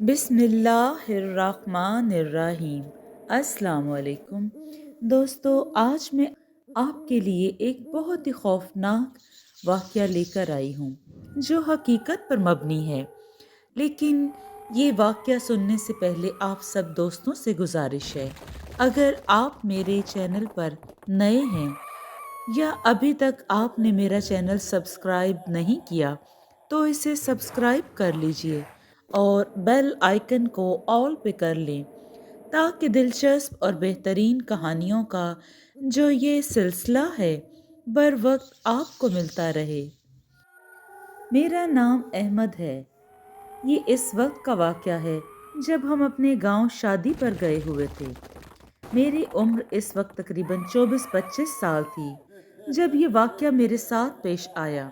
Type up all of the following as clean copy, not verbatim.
بسم اللہ الرحمن الرحیم۔ السلام علیکم دوستو، آج میں آپ کے لیے ایک بہت ہی خوفناک واقعہ لے کر آئی ہوں جو حقیقت پر مبنی ہے۔ لیکن یہ واقعہ سننے سے پہلے آپ سب دوستوں سے گزارش ہے، اگر آپ میرے چینل پر نئے ہیں یا ابھی تک آپ نے میرا چینل سبسکرائب نہیں کیا تو اسے سبسکرائب کر لیجئے اور بیل آئیکن کو آل پہ کر لیں تاکہ دلچسپ اور بہترین کہانیوں کا جو یہ سلسلہ ہے بر وقت آپ کو ملتا رہے۔ میرا نام احمد ہے۔ یہ اس وقت کا واقعہ ہے جب ہم اپنے گاؤں شادی پر گئے ہوئے تھے۔ میری عمر اس وقت تقریباً 24-25 سال تھی جب یہ واقعہ میرے ساتھ پیش آیا۔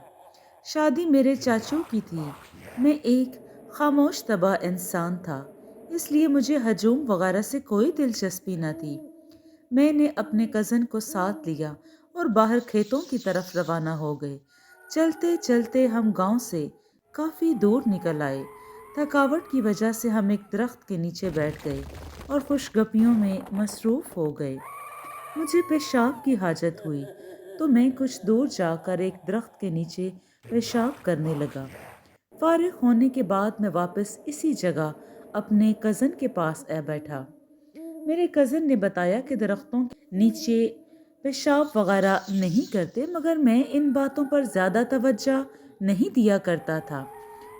شادی میرے چاچو کی تھی۔ میں ایک خاموش طبع انسان تھا، اس لیے مجھے ہجوم وغیرہ سے کوئی دلچسپی نہ تھی۔ میں نے اپنے کزن کو ساتھ لیا اور باہر کھیتوں کی طرف روانہ ہو گئے۔ چلتے چلتے ہم گاؤں سے کافی دور نکل آئے۔ تھکاوٹ کی وجہ سے ہم ایک درخت کے نیچے بیٹھ گئے اور خوش گپیوں میں مصروف ہو گئے۔ مجھے پیشاب کی حاجت ہوئی تو میں کچھ دور جا کر ایک درخت کے نیچے پیشاب کرنے لگا۔ فارغ ہونے کے بعد میں واپس اسی جگہ اپنے کزن کے پاس بیٹھا۔ میرے کزن نے بتایا کہ درختوں کے نیچے پیشاب وغیرہ نہیں کرتے، مگر میں ان باتوں پر زیادہ توجہ نہیں دیا کرتا تھا۔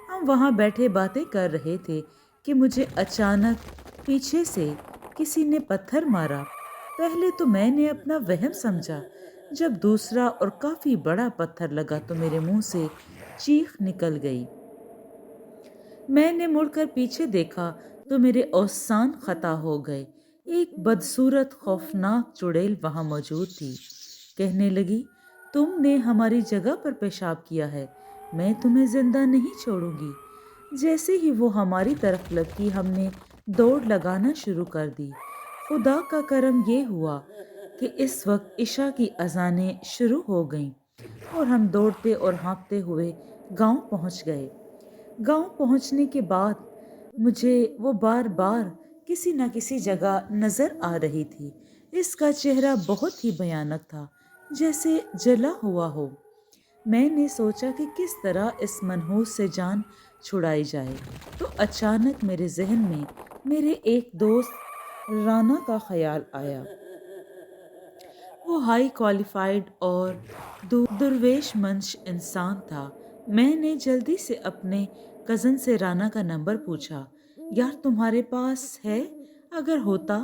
ہم وہاں بیٹھے باتیں کر رہے تھے کہ مجھے اچانک پیچھے سے کسی نے پتھر مارا۔ پہلے تو میں نے اپنا وہم سمجھا، جب دوسرا اور کافی بڑا پتھر لگا تو میرے منہ سے چیخ نکل گئی۔ میں نے مڑ کر پیچھے دیکھا تو میرے اوسان خطا ہو گئے۔ ایک بدصورت خوفناک چڑیل وہاں موجود تھی۔ کہنے لگی، تم نے ہماری جگہ پر پیشاب کیا ہے، میں تمہیں زندہ نہیں چھوڑوں گی۔ جیسے ہی وہ ہماری طرف لپکی ہم نے دوڑ لگانا شروع کر دی۔ خدا کا کرم یہ ہوا کہ اس وقت عشاء کی اذانیں شروع ہو گئیں اور ہم دوڑتے اور ہانپتے ہوئے گاؤں پہنچ گئے۔ گاؤں پہنچنے کے بعد مجھے وہ بار بار کسی نہ کسی جگہ نظر آ رہی تھی۔ اس کا چہرہ بہت ہی بھیانک تھا، جیسے جلا ہوا ہو۔ میں نے سوچا کہ کس طرح اس منحوس سے جان چھڑائی جائے تو اچانک میرے ذہن میں میرے ایک دوست رانا کا خیال آیا۔ وہ ہائی کوالیفائڈ اور درویش منش انسان تھا۔ میں نے جلدی سے اپنے کزن سے رانا کا نمبر پوچھا۔ یار تمہارے پاس ہے؟ اگر ہوتا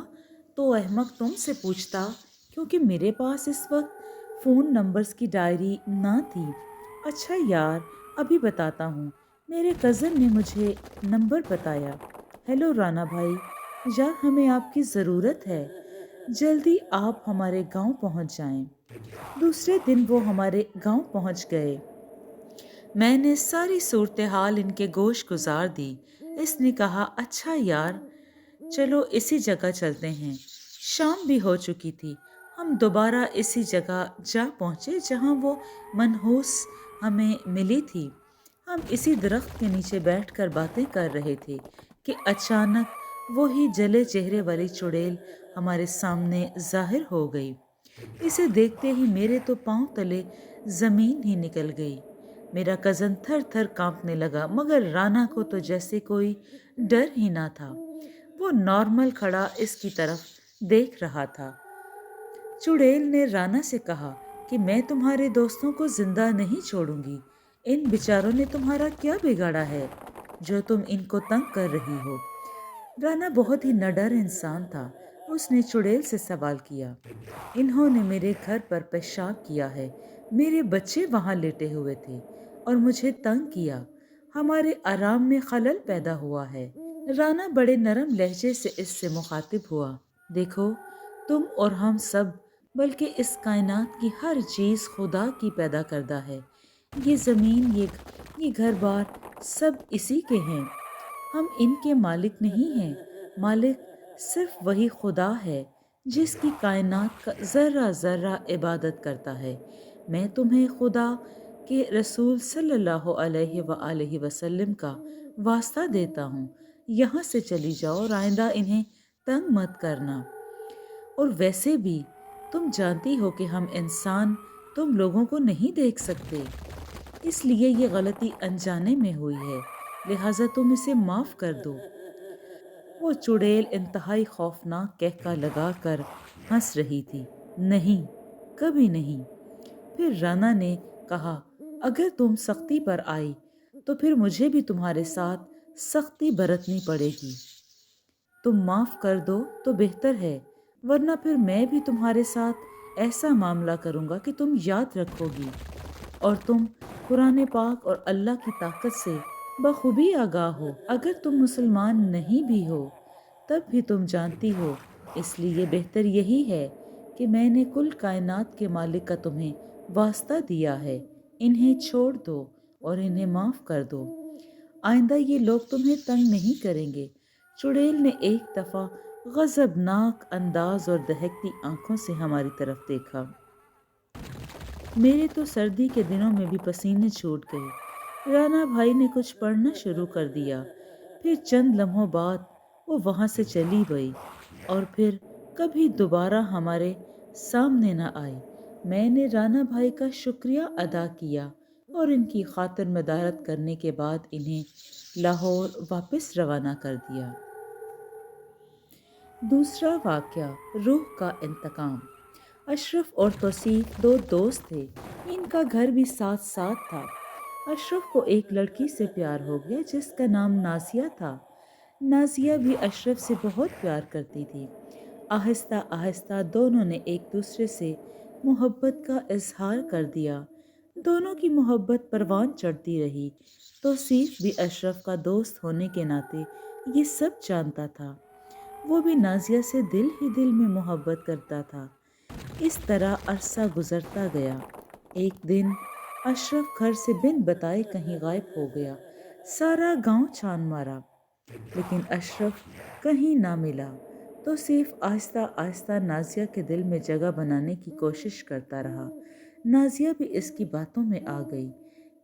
تو احمق تم سے پوچھتا، کیونکہ میرے پاس اس وقت فون نمبرز کی ڈائری نہ تھی۔ اچھا یار، ابھی بتاتا ہوں۔ میرے کزن نے مجھے نمبر بتایا۔ ہیلو رانا بھائی، یار ہمیں آپ کی ضرورت ہے، جلدی آپ ہمارے گاؤں پہنچ جائیں۔ دوسرے دن وہ ہمارے گاؤں پہنچ گئے۔ میں نے ساری صورتحال ان کے گوش گزار دی۔ اس نے کہا، اچھا یار، چلو اسی جگہ چلتے ہیں۔ شام بھی ہو چکی تھی۔ ہم دوبارہ اسی جگہ جا پہنچے جہاں وہ منحوس ہمیں ملی تھی۔ ہم اسی درخت کے نیچے بیٹھ کر باتیں کر رہے تھے کہ اچانک وہی جلے چہرے والی چڑیل ہمارے سامنے ظاہر ہو گئی۔ اسے دیکھتے ہی میرے تو پاؤں تلے زمین ہی نکل گئی۔ میرا کزن تھر تھر کانپنے لگا، مگر رانا کو تو جیسے کوئی ڈر ہی نہ تھا۔ وہ نارمل کھڑا اس کی طرف دیکھ رہا تھا۔ چڑیل نے رانا سے کہا کہ میں تمہارے دوستوں کو زندہ نہیں چھوڑوں گی۔ ان بیچاروں نے تمہارا کیا بگاڑا ہے جو تم ان کو تنگ کر رہی ہو؟ رانا بہت ہی نڈر انسان تھا۔ اس نے چڑیل سے سوال کیا، انہوں نے میرے گھر پر پیشاب کیا ہے، میرے بچے وہاں لیٹے ہوئے تھے اور مجھے تنگ کیا، ہمارے آرام میں خلل پیدا ہوا ہے۔ رانا بڑے نرم لہجے سے اس سے مخاطب ہوا، دیکھو تم اور ہم سب، بلکہ اس کائنات کی ہر چیز خدا کی پیدا کردہ ہے۔ یہ زمین، یہ گھر بار سب اسی کے ہیں۔ ہم ان کے مالک نہیں ہیں۔ مالک صرف وہی خدا ہے جس کی کائنات کا ذرہ ذرہ عبادت کرتا ہے۔ میں تمہیں خدا کے رسول صلی اللہ علیہ وآلہ وسلم کا واسطہ دیتا ہوں، یہاں سے چلی جاؤ اور آئندہ انہیں تنگ مت کرنا۔ اور ویسے بھی تم جانتی ہو کہ ہم انسان تم لوگوں کو نہیں دیکھ سکتے، اس لیے یہ غلطی انجانے میں ہوئی ہے، لہٰذا تم اسے معاف کر دو۔ وہ چڑیل انتہائی خوفناک کہکا لگا کر ہنس رہی تھی۔ نہیں، کبھی نہیں۔ پھر رانا نے کہا، اگر تم سختی پر آئی تو پھر مجھے بھی تمہارے ساتھ سختی برتنی پڑے گی۔ تم معاف کر دو تو بہتر ہے، ورنہ پھر میں بھی تمہارے ساتھ ایسا معاملہ کروں گا کہ تم یاد رکھو گی، اور تم قرآن پاک اور اللہ کی طاقت سے بخوبی آگاہ ہو۔ اگر تم مسلمان نہیں بھی ہو تب بھی تم جانتی ہو، اس لیے بہتر یہی ہے کہ میں نے کل کائنات کے مالک کا تمہیں واسطہ دیا ہے، انہیں چھوڑ دو اور انہیں معاف کر دو، آئندہ یہ لوگ تمہیں تنگ نہیں کریں گے۔ چڑیل نے ایک دفعہ غضبناک انداز اور دہکتی آنکھوں سے ہماری طرف دیکھا۔ میرے تو سردی کے دنوں میں بھی پسینے چھوٹ گئے۔ رانا بھائی نے کچھ پڑھنا شروع کر دیا، پھر چند لمحوں بعد وہ وہاں سے چلی گئی اور پھر کبھی دوبارہ ہمارے سامنے نہ آئی۔ میں نے رانا بھائی کا شکریہ ادا کیا اور ان کی خاطر مدارت کرنے کے بعد انہیں لاہور واپس روانہ کر دیا۔ دوسرا واقعہ، روح کا انتقام۔ اشرف اور توصیف دو دوست تھے، ان کا گھر بھی ساتھ ساتھ تھا۔ اشرف کو ایک لڑکی سے پیار ہو گیا جس کا نام نازیہ تھا۔ نازیہ بھی اشرف سے بہت پیار کرتی تھی۔ آہستہ آہستہ دونوں نے ایک دوسرے سے محبت کا اظہار کر دیا۔ دونوں کی محبت پروان چڑھتی رہی۔ توصیف بھی اشرف کا دوست ہونے کے ناطے یہ سب جانتا تھا۔ وہ بھی نازیہ سے دل ہی دل میں محبت کرتا تھا۔ اس طرح عرصہ گزرتا گیا۔ ایک دن اشرف گھر سے بن بتائے کہیں غائب ہو گیا۔ سارا گاؤں چھان مارا لیکن اشرف کہیں نہ ملا۔ توصیف آہستہ آہستہ نازیہ کے دل میں جگہ بنانے کی کوشش کرتا رہا۔ نازیہ بھی اس کی باتوں میں آ گئی،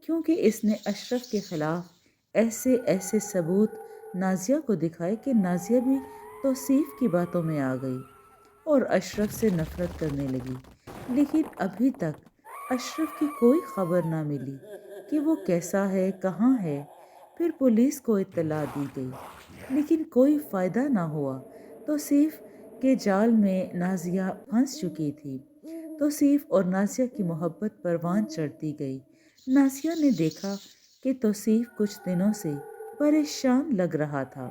کیونکہ اس نے اشرف کے خلاف ایسے ثبوت نازیہ کو دکھائے کہ نازیہ بھی توصیف کی باتوں میں آ گئی اور اشرف سے نفرت کرنے لگی۔ لیکن ابھی تک اشرف کی کوئی خبر نہ ملی کہ وہ کیسا ہے، کہاں ہے۔ پھر پولیس کو اطلاع دی گئی لیکن کوئی فائدہ نہ ہوا۔ توصیف کے جال میں نازیہ پھنس چکی تھی۔ توصیف اور نازیہ کی محبت پروان چڑھتی گئی۔ نازیہ نے دیکھا کہ توصیف کچھ دنوں سے پریشان لگ رہا تھا۔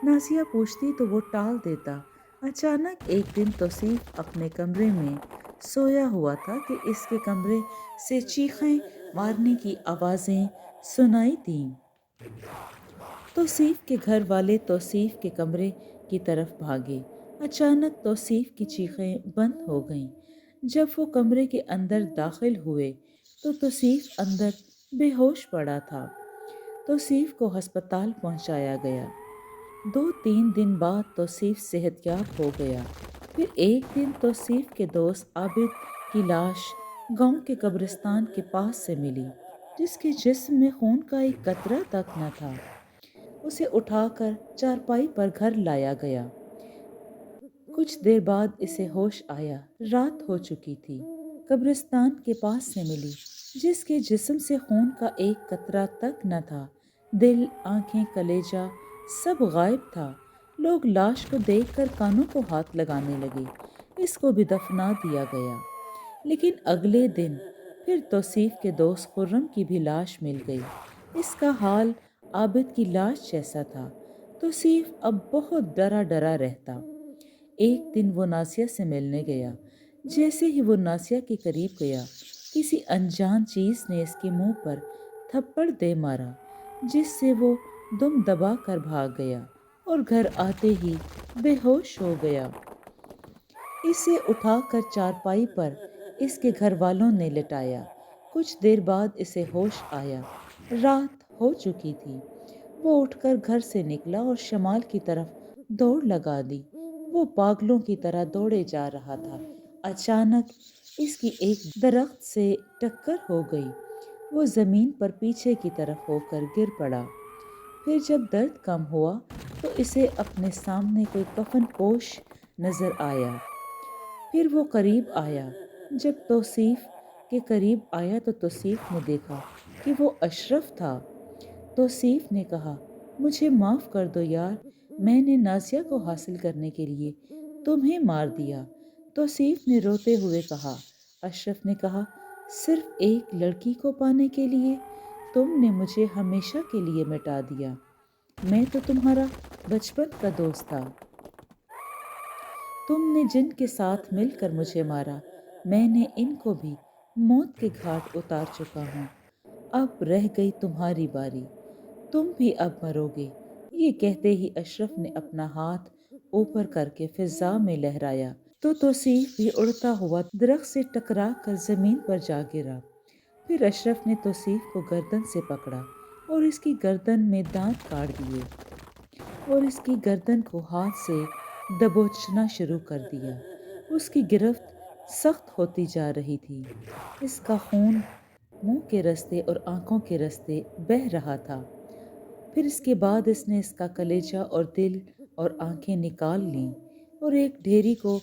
نازیہ پوچھتی تو وہ ٹال دیتا۔ اچانک ایک دن توصیف اپنے کمرے میں سویا ہوا تھا کہ اس کے کمرے سے چیخیں مارنے کی آوازیں سنائی دیں۔ توصیف کے گھر والے توصیف کے کمرے کی طرف بھاگے۔ اچانک توصیف کی چیخیں بند ہو گئیں۔ جب وہ کمرے کے اندر داخل ہوئے تو توصیف اندر بے ہوش پڑا تھا۔ توصیف کو ہسپتال پہنچایا گیا۔ 2-3 دن بعد توصیف صحت یاب ہو گیا۔ پھر ایک دن توصیف کے دوست عابد کی لاش گاؤں کے قبرستان کے پاس سے ملی، جس کے جسم میں خون کا ایک قطرہ تک نہ تھا۔ اسے اٹھا کر چارپائی پر گھر لایا گیا۔ کچھ دیر بعد اسے ہوش آیا۔ رات ہو چکی تھی۔ قبرستان کے پاس سے ملی، جس کے جسم سے خون کا ایک قطرہ تک نہ تھا۔ دل، آنکھیں، کلیجہ سب غائب تھا۔ لوگ لاش کو دیکھ کر کانوں کو ہاتھ لگانے لگے۔ اس کو بھی دفنا دیا گیا۔ لیکن اگلے دن پھر توصیف کے دوست خرم کی بھی لاش مل گئی۔ اس کا حال عابد کی لاش جیسا تھا۔ توصیف اب بہت ڈرا ڈرا رہتا۔ ایک دن وہ نازیہ سے ملنے گیا۔ جیسے ہی وہ نازیہ کے قریب گیا، کسی انجان چیز نے اس کے منہ پر تھپڑ دے مارا، جس سے وہ دم دبا کر بھاگ گیا اور گھر آتے ہی بے ہوش ہو گیا۔ اسے اٹھا کر چارپائی پر اس کے گھر والوں نے لٹایا۔ کچھ دیر بعد اسے ہوش آیا۔ رات ہو چکی تھی۔ وہ اٹھ کر گھر سے نکلا اور شمال کی طرف دوڑ لگا دی۔ وہ پاگلوں کی طرح دوڑے جا رہا تھا۔ اچانک اس کی ایک درخت سے ٹکر ہو گئی۔ وہ زمین پر پیچھے کی طرف ہو کر گر پڑا۔ پھر جب درد کم ہوا تو اسے اپنے سامنے کوئی کفن پوش نظر آیا۔ پھر وہ قریب آیا۔ جب توصیف کے قریب آیا تو توصیف نے دیکھا کہ وہ اشرف تھا۔ توصیف نے کہا، مجھے معاف کر دو یار، میں نے نازیہ کو حاصل کرنے کے لیے تمہیں مار دیا۔ توصیف نے روتے ہوئے کہا۔ اشرف نے کہا، صرف ایک لڑکی کو پانے کے لیے تم نے مجھے ہمیشہ کے لیے مٹا دیا۔ میں تو تمہارا بچپن کا دوست تھا۔ تم نے جن کے ساتھ مل کر مجھے مارا، میں نے ان کو بھی موت کے گھاٹ اتار چکا ہوں۔ اب رہ گئی تمہاری باری، تم بھی اب مرو گے۔ یہ کہتے ہی اشرف نے اپنا ہاتھ اوپر کر کے فضا میں لہرایا تو توصیف بھی اڑتا ہوا درخت سے ٹکرا کر زمین پر جا گرا۔ پھر اشرف نے توصیف کو گردن سے پکڑا اور اس کی گردن میں دانت کاٹ دیے اور اس کی گردن کو ہاتھ سے دبوچنا شروع کر دیا۔ اس کی گرفت سخت ہوتی جا رہی تھی۔ اس کا خون منہ کے رستے اور آنکھوں کے رستے بہہ رہا تھا۔ پھر اس کے بعد اس نے اس کا کلیجہ اور دل اور آنکھیں نکال لیں اور ایک ڈھیری کو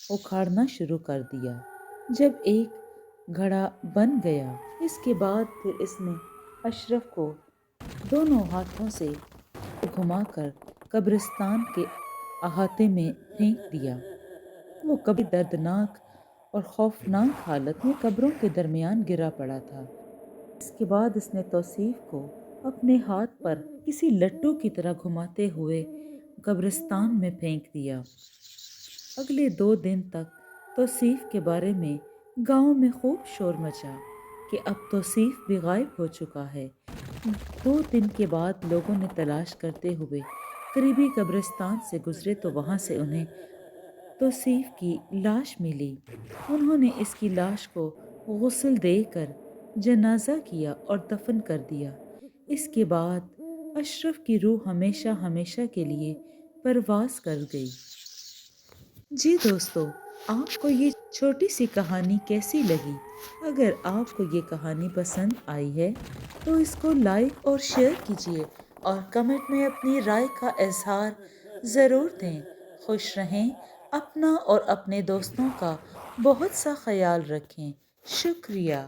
اکھاڑنا شروع کر دیا۔ جب ایک گھڑا بن گیا، اس کے بعد پھر اس نے اشرف کو دونوں ہاتھوں سے گھما کر قبرستان کے احاطے میں پھینک دیا۔ وہ کبھی دردناک اور خوفناک حالت میں قبروں کے درمیان گرا پڑا تھا۔ اس کے بعد اس نے توصیف کو اپنے ہاتھ پر کسی لٹو کی طرح گھماتے ہوئے قبرستان میں پھینک دیا۔ اگلے 2 دن تک توصیف کے بارے میں گاؤں میں خوب شور مچا کہ اب توصیف بھی غائب ہو چکا ہے۔ 2 دن کے بعد لوگوں نے تلاش کرتے ہوئے قریبی قبرستان سے گزرے تو وہاں سے انہیں توصیف کی لاش ملی۔ انہوں نے اس کی لاش کو غسل دے کر جنازہ کیا اور دفن کر دیا۔ اس کے بعد اشرف کی روح ہمیشہ ہمیشہ کے لیے پرواز کر گئی۔ جی دوستو، آپ کو یہ چھوٹی سی کہانی کیسی لگی؟ اگر آپ کو یہ کہانی پسند آئی ہے تو اس کو لائک اور شیئر کیجیے اور کمنٹ میں اپنی رائے کا اظہار ضرور دیں۔ خوش رہیں، اپنا اور اپنے دوستوں کا بہت سا خیال رکھیں۔ شکریہ۔